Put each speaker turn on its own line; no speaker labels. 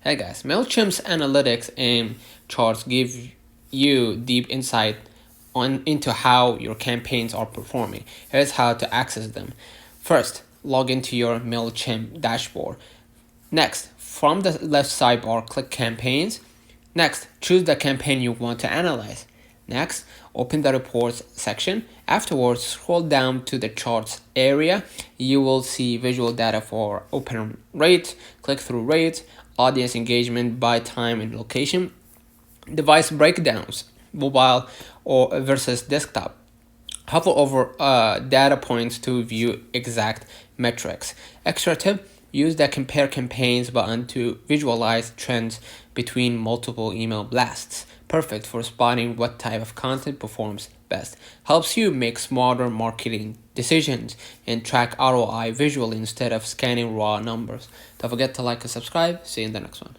Hey guys, Mailchimp's analytics and charts give you deep insight into how your campaigns are performing. Here's how to access them. First, log into your Mailchimp dashboard. Next, from the left sidebar, click Campaigns. Next, choose the campaign you want to analyze. Next, open the reports section. Afterwards, scroll down to the charts area. You will see visual data for open rate, click-through rate, audience engagement by time and location, device breakdowns, mobile or versus desktop. Hover over data points to view exact metrics. Extra tip, use the Compare Campaigns button to visualize trends between multiple email blasts. Perfect for spotting what type of content performs best. Helps you make smarter marketing decisions and track ROI visually instead of scanning raw numbers. Don't forget to like and subscribe. See you in the next one.